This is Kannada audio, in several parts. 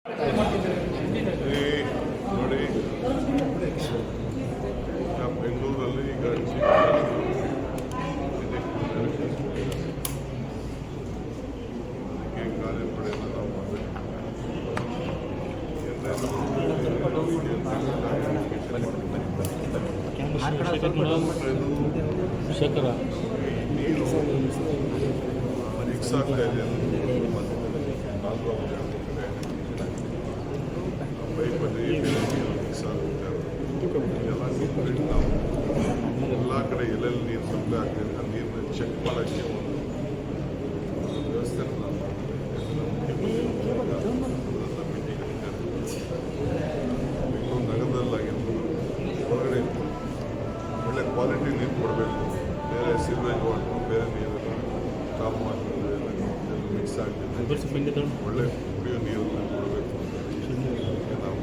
ನೋಡಿ, ಬೆಂಗಳೂರಲ್ಲಿ ಈಗ ಅದಕ್ಕೆ ಕಾರ್ಯಪಡೆಯನ್ನು ನಾವು ಮಾಡಬೇಕು. ನೀರು ಮಿಕ್ಸ್ ಆಗ್ತಾ ಇದೆ. ಪೈಪಲ್ಲಿ ನೀರು ಮಿಕ್ಸ್ ಆಗುತ್ತೆ. ಎಲ್ಲ ನೀರು ನಾವು ಎಲ್ಲ ಕಡೆ ಎಲ್ಲೆಲ್ಲಿ ನೀರು ಸಪ್ಲೈ ಆಗ್ತಿದೆ ಆ ನೀರನ್ನ ಚೆಕ್ ಮಾಡೋಕ್ಕೆ ಒಂದು ವ್ಯವಸ್ಥೆ ನಾವು ಬೆಂಗಳೂರು ನಗರದಲ್ಲಾಗಿರ್ಬೋದು, ಹೊರಗಡೆ ಒಳ್ಳೆ ಕ್ವಾಲಿಟಿ ನೀರು ಕೊಡಬೇಕು. ಬೇರೆ ಸಿಲ್ವೇಜ್ ವಾಟರ್, ಬೇರೆ ನೀರೆಲ್ಲ ಟಾಪ್ ಮಾಡ್ಕೊಂಡು ಎಲ್ಲ ಮಿಕ್ಸ್ ಆಗ್ತಿದೆ. ಒಳ್ಳೆ ಕುಡಿಯೋ ನೀರನ್ನು ಕೊಡಬೇಕು ಅಂತ ನಾವು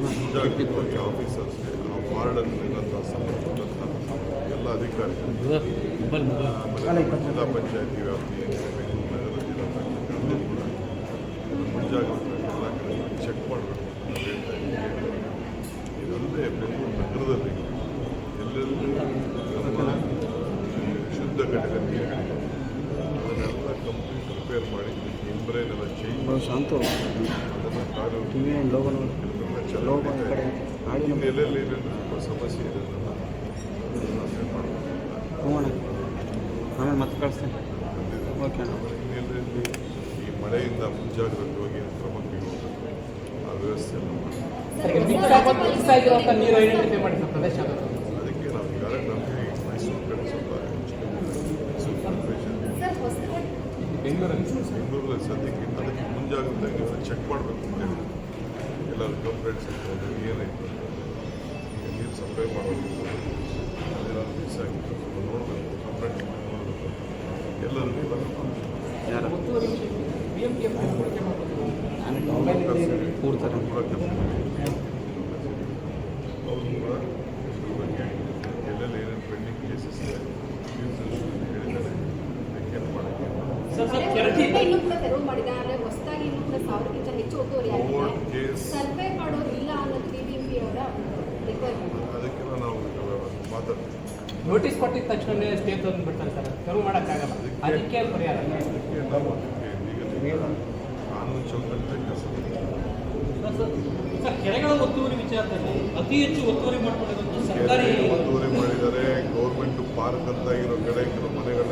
ಮುಂಜಾಗ್ರತವಾಗಿ ಆಫೀಸರ್ಸ್ಗೆ, ಆ ವಾರ್ಡನ್ನಿರುವಂಥ ಸಂಬಂಧಪಟ್ಟಂಥ ಎಲ್ಲ ಅಧಿಕಾರಿಗಳು, ಜಿಲ್ಲಾ ಪಂಚಾಯತಿ ವ್ಯಾಪ್ತಿಯಲ್ಲಿ ಬೆಂಗಳೂರು ನಗರ ಜಿಲ್ಲಾ ಪಂಚಾಯತಿ ಕೂಡ ಮುಂಜಾಗ್ರತೆ ಎಲ್ಲ ಕಡೆ ಚೆಕ್ ಮಾಡಬೇಕು ಅಂತ ಹೇಳ್ತಾ ಇದ್ದೀನಿ. ಇದಲ್ಲದೆ ಬೆಂಗಳೂರು ನಗರದಲ್ಲಿ ಎಲ್ಲೆಲ್ಲೂ ನಮ್ಮ ಶುದ್ಧ ಘಟಕ ನೀರುಗಳಿದೆ, ಅದನ್ನೆಲ್ಲ ಕಂಪ್ಲೀಟ್ ರಿಪೇರ್ ಮಾಡಿ ಇಂಬ್ರೇನೆಲ್ಲ ಚೇಂಜ್ ಅದನ್ನು ಕಾರ್ಯ ಎಲ್ಲೆಲ್ಲಿ ಸ್ವಲ್ಪ ಸಮಸ್ಯೆ ಇದೆ ಆಮೇಲೆ ಮತ್ತೆ ಕಳಿಸ್ತೇನೆ. ಇನ್ನೆಲ್ಲಲ್ಲಿ ಈ ಮಳೆಯಿಂದ ಮುಂಜಾಗ್ರತವಾಗಿ ಕ್ರಮ ಕೈಗೊಳ್ಳಬೇಕು, ಆ ವ್ಯವಸ್ಥೆಯನ್ನು ಅದಕ್ಕೆ ನಾವು ಈಗಾಗಲೇ ನಮಗೆ ಮೈಸೂರು ಕಡೆ ಸ್ವಲ್ಪ ಮೈಸೂರು ಕಾರ್ಪೊರೇಷನ್ ಬೆಂಗಳೂರಲ್ಲಿ ಸದ್ಯಕ್ಕೆ ಅದಕ್ಕೆ ಮುಂಜಾಗ್ರತೆಯಾಗಿ ಚೆಕ್ ಮಾಡಬೇಕು ಅಂತ ಹೇಳಿ ಎಲ್ಲರೂ ಕಂಪ್ಲೇಂಟ್ಸ್ ಇರ್ಬೋದು, ಏನಾಯಿತು ನೀರು ಸಪ್ಲೈ ಮಾಡೋದು ಅದೇನಾದ್ರು ಮಿಸ್ ಆಗಿತ್ತು ನೋಡಬೇಕು, ಕಂಪ್ಲೇಂಟ್ ನೋಡಬೇಕು. ಎಲ್ಲರೂ ಕೂಡ ಅವರು ಕೂಡ ಇದ್ರ ಬಗ್ಗೆ ಎಲ್ಲೆಲ್ಲಿ ಏನೇನು ಪೆಂಡಿಂಗ್ ಕೇಸಸ್ ಇದೆ ಹೇಳಿದ್ದಾರೆ, ಅದಕ್ಕೆ ಮಾಡೋಕ್ಕೆ ಅದಕ್ಕೆಲ್ಲ ನಾವು ಮಾತಾಡ್ತೀವಿ. ನೋಟಿಸ್ ಕೊಟ್ಟಿದ ತಕ್ಷಣ ಸ್ಟೇ ತಂದು ಬಿಡ್ತಾರೆ ಸರ್, ತೆರವು ಮಾಡೋಕ್ಕಾಗಲ್ಲ. ಅದಕ್ಕೆ ಪರಿಹಾರ ಈಗ ಕಾನೂನು ಚೌಕಟ್ಟಿನ ಕೆಲಸ. ಸರ್, ಕೆರೆಗಳ ಒತ್ತುವರಿ ವಿಚಾರದಲ್ಲಿ ಅತಿ ಹೆಚ್ಚು ಒತ್ತುವರಿ ಮಾಡ್ಕೊಂಡಿರೋದು ಸರ್ಕಾರಿ ಒತ್ತುವರಿ ಮಾಡಿದ್ದಾರೆ. ಗೌರ್ಮೆಂಟ್ ಪಾರ್ಕ್ ಅಂತ ಇರೋ ಕಡೆ ಕೆಲವು ಮನೆಗಳನ್ನೆಲ್ಲ